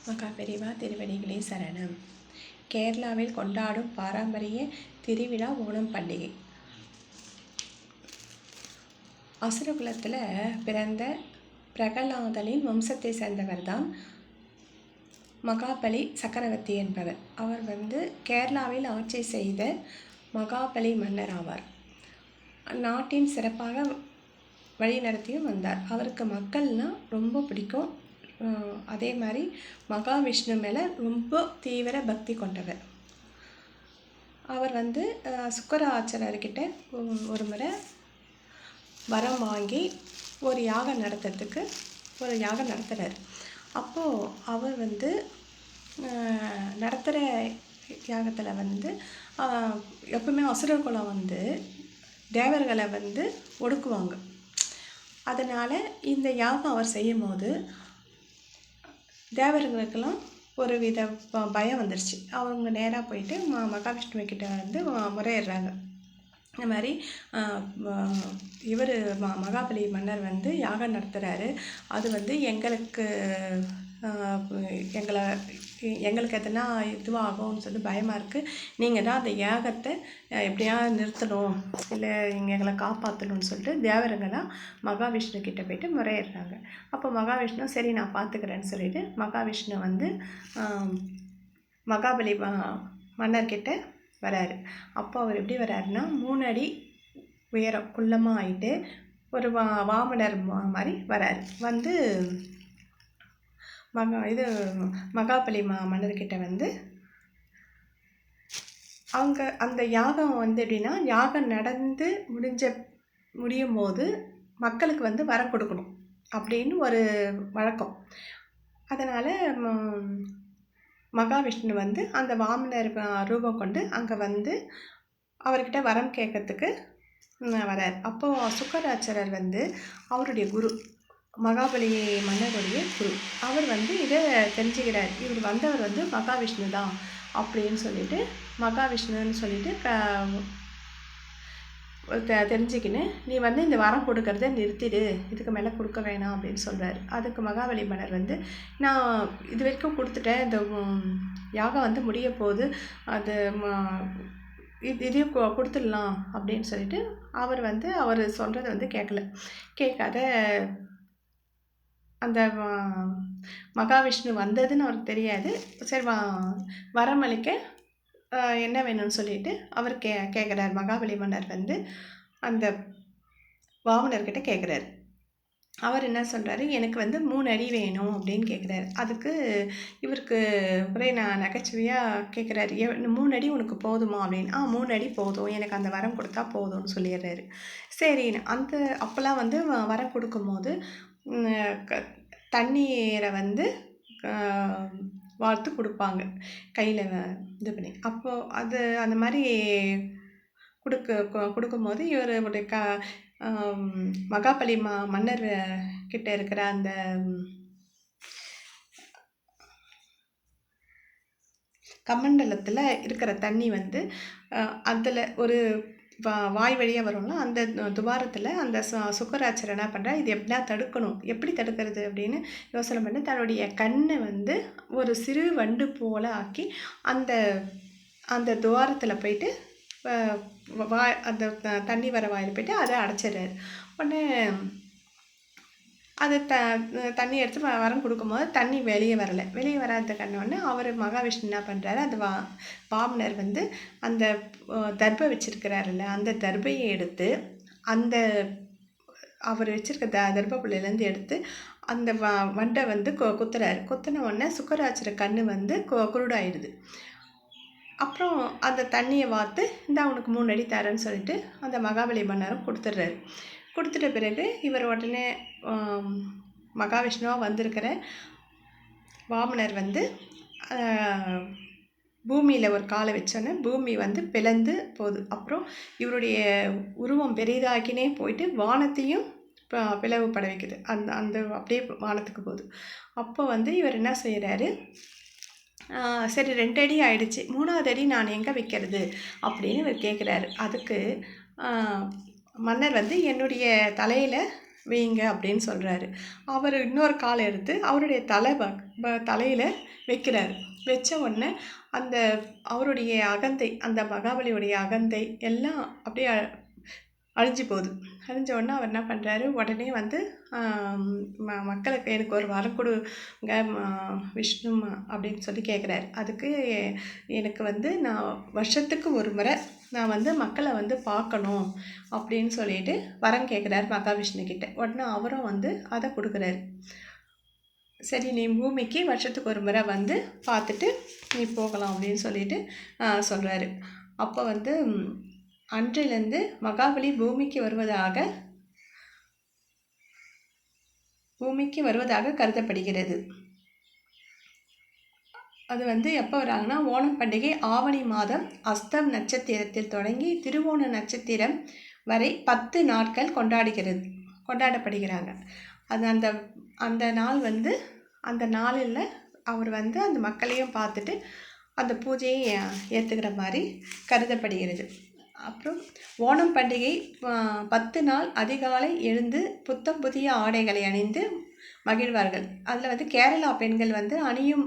மகா பெரிவா திருவடிகளே சரணம். கேரளாவில் கொண்டாடும் பாரம்பரிய திருவிழா ஓணம் பண்டிகை. அசுரகுலத்தில் பிறந்த பிரகலாதனின் வம்சத்தை சேர்ந்தவர் தான் மகாபலி சக்கரவர்த்தி என்பவர். அவர் கேரளாவில் ஆட்சி செய்த மகாபலி மன்னர் ஆவார். நாட்டின் சிறப்பாக வழிநடத்தியும் வந்தார். அவருக்கு மக்கள்னால் ரொம்ப பிடிக்கும். அதே மாதிரி மகாவிஷ்ணு மேலே ரொம்ப தீவிர பக்தி கொண்டவர். அவர் சுக்கராச்சாரர்கிட்ட ஒரு முறை வரம் வாங்கி ஒரு யாகம் நடத்துகிறார். அப்போது அவர் நடத்துகிற யாகத்தில் எப்பவுமே அசுரகுலம் தேவர்களை ஒடுக்குவாங்க. அதனால் இந்த யாகம் அவர் செய்யும் போது தேவர்களுக்கெல்லாம் ஒரு வித பயம் வந்துருச்சு. அவங்க நேராக போயிட்டு மகாவிஷ்ணுக்கிட்ட முறையிடுறாங்க. இந்த மாதிரி இவர் மகாபலி மன்னர் யாகம் நடத்துகிறாரு. அது எங்களுக்கு எதனா இதுவாகும்னு சொல்லி பயமாக இருக்குது. நீங்கள் தான் அந்த யாகத்தை எப்படியாவது நிறுத்தணும், இல்லை எங்களை காப்பாற்றணும்னு சொல்லிட்டு தேவருங்கெல்லாம் மகாவிஷ்ணு கிட்டே போயிட்டு முறையிடுறாங்க. அப்போ மகாவிஷ்ணு சரி நான் பார்த்துக்கிறேன்னு சொல்லிட்டு மகாவிஷ்ணு மகாபலி மன்னர்கிட்ட வராரு. அப்போ அவர் எப்படி வராருன்னா 3 அடி உயரம் குள்ளமாக ஆகிட்டு ஒரு வாமனர் மாதிரி வராரு. மகாபலி மன்னர்கிட்ட அவங்க அந்த யாகம் எப்படின்னா, யாகம் நடந்து முடியும் போது மக்களுக்கு வரம் கொடுக்கணும் அப்படின்னு ஒரு வழக்கம். அதனால் மகாவிஷ்ணு அந்த வாமனர் ரூபம் கொண்டு அங்கே அவர்கிட்ட வரம் கேட்கறதுக்கு வரார். அப்போது சுக்கராச்சாரர் அவருடைய குரு, மகாபலி மன்னருடைய குரு, அவர் இதை தெரிஞ்சுக்கிறார். இவர் வந்தவர் மகாவிஷ்ணு தான் அப்படின்னு சொல்லிட்டு மகாவிஷ்ணுன்னு சொல்லிட்டு தெரிஞ்சுக்கின்னு நீ இந்த வரம் கொடுக்கறத நிறுத்திடு, இதுக்கு மேலே கொடுக்க வேணாம் அப்படின்னு சொல்கிறார். அதுக்கு மகாபலி மன்னர் நான் இது வரைக்கும் கொடுத்துட்டேன், இந்த யாகம் முடிய போகுது, அது இதையும் கொடுத்துடலாம் அப்படின்னு சொல்லிட்டு அவர் அவர் சொல்கிறத கேட்காத அந்த மகாவிஷ்ணு வந்ததுன்னு அவருக்கு தெரியாது. சரி வரமளிக்க என்ன வேணும்னு சொல்லிட்டு அவர் கேட்குறார். மகாபலி மன்னர் அந்த வாமனர்கிட்ட கேட்குறாரு. அவர் என்ன சொல்கிறாரு, எனக்கு 3 அடி வேணும் அப்படின்னு கேட்குறாரு. அதுக்கு இவருக்கு ஒரே நகைச்சுவையாக கேட்குறாரு, 3 அடி உனக்கு போதுமா அப்படின்னு. 3 அடி போதும், எனக்கு அந்த வரம் கொடுத்தா போதும்னு சொல்லிடுறாரு. சரின்னு அப்போல்லாம் வரம் கொடுக்கும்போது தண்ணீரை வார்த்து கொடுப்பாங்க கையில் இது பண்ணி. அப்போது அது அந்த மாதிரி கொடுக்கும்போது இவருடைய மகாபலி மன்னர் கிட்ட இருக்கிற அந்த கமண்டலத்தில் இருக்கிற தண்ணி அதில் ஒரு வாய் வழியாக வரும்ல, அந்த துவாரத்தில் அந்த சுக்கராச்சாரர் என்ன பண்ணுறார், இது எப்படின்னா தடுக்கணும், எப்படி தடுக்கிறது அப்படின்னு யோசனை பண்ணி தன்னுடைய கண்ணை ஒரு சிறு வண்டு போல் ஆக்கி அந்த அந்த துவாரத்தில் போயிட்டு அந்த தண்ணி வர வாயில் போய்ட்டு அதை அடைச்சிடுறாரு. உடனே அது தண்ணி எடுத்து வரம் கொடுக்கும்போது தண்ணி வெளியே வராத கண்ணோடனே அவர் மகாவிஷ்ணு என்ன பண்ணுறாரு, அந்த வாமனர் அந்த தர்பை வச்சிருக்கிறாருல்ல, அந்த தர்பையை எடுத்து அந்த அவர் வச்சிருக்க தர்பப்புள்ளிலேருந்து எடுத்து அந்த வண்டை குத்துறாரு. குத்தின உடனே சுக்கராச்சார கண்ணு குருடாயிடுது. அப்புறம் அந்த தண்ணியை வார்த்து அவனுக்கு 3 அடி தரேன்னு சொல்லிட்டு அந்த மகாபலி மன்னரும் கொடுத்துட்றாரு. கொடுத்துட்ட பிறகு இவர் உடனே மகாவிஷ்ணுவாக வந்திருக்கிற வாமனர் பூமியில் ஒரு காலை வச்சோன்னே பூமி பிளந்து போகுது. அப்புறம் இவருடைய உருவம் பெரிதாக்கினே போயிட்டு வானத்தையும் பிளவுபட வைக்குது. அந்த அப்படியே வானத்துக்கு போகுது. அப்போ இவர் என்ன செய்கிறாரு, சரி 2 அடி ஆயிடுச்சு, 3வது அடி நான் எங்கே வைக்கிறது அப்படின்னு இவர் கேட்குறாரு. அதுக்கு மன்னர் என்னுடைய தலையில் வைங்க அப்படின்னு சொல்கிறாரு. அவர் இன்னொரு காலை எடுத்து அவருடைய தலையில் வைக்கிறாரு. வச்ச உடனே அந்த அவருடைய அகந்தை, அந்த மகாபலியுடைய அகந்தை எல்லாம் அப்படியே அழிஞ்சு போகுது. அழிஞ்ச உடனே அவர் என்ன பண்ணுறாரு, உடனே வந்து மக்களுக்கு எனக்கு ஒரு வரம் கொடுங்க விஷ்ணு அப்படின்னு சொல்லி கேட்குறாரு. அதுக்கு எனக்கு வந்து நான் வருஷத்துக்கு ஒரு முறை நான் வந்து மக்களை வந்து பார்க்கணும் அப்படின்னு சொல்லிட்டு வரம் கேட்குறாரு மகாவிஷ்ணுக்கிட்ட. உடனே அவரும் வந்து அதை கொடுக்குறாரு. சரி, நீ பூமிக்கு வருஷத்துக்கு ஒரு முறை வந்து பார்த்துட்டு நீ போகலாம் அப்படின்னு சொல்லிட்டு சொல்கிறாரு. அப்போ வந்து அன்றிலிருந்து மகாபலி பூமிக்கு வருவதாக கருதப்படுகிறது. அது வந்து எப்போ வராங்கன்னா, ஓணம் பண்டிகை ஆவணி மாதம் அஸ்தம் நட்சத்திரத்தில் தொடங்கி திருவோண நட்சத்திரம் வரை 10 நாட்கள் கொண்டாடப்படுகிறாங்க. அது அந்த நாள் வந்து அந்த நாளில் அவர் வந்து அந்த மக்களையும் பார்த்துட்டு அந்த பூஜையை ஏற்றுக்கிற மாதிரி கருதப்படுகிறது. அப்புறம் ஓணம் பண்டிகை 10 நாள் அதிகாலை எழுந்து புத்தம் புதிய ஆடைகளை அணிந்து மகிழ்வார்கள். அதில் வந்து கேரளா பெண்கள் வந்து அணியும்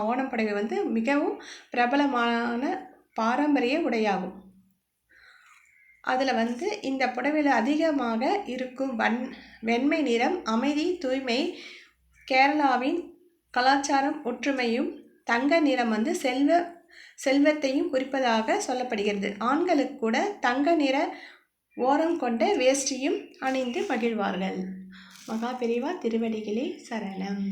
ஓணம் புடவை வந்து மிகவும் பிரபலமான பாரம்பரிய உடையாகும். அதில் வந்து இந்த புடவையில் அதிகமாக இருக்கும் வெண்மை நிறம் அமைதி, தூய்மை, கேரளாவின் கலாச்சாரம் ஒற்றுமையும், தங்க நிறம் வந்து செல்வத்தையும் குறிப்பதாக சொல்லப்படுகிறது. ஆண்களுக்கு கூட தங்க நிற ஓரம் கொண்ட வேஷ்டியும் அணிந்து மகிழ்வார்கள். மகாபெரிவா திருவடிகளே சரணம்.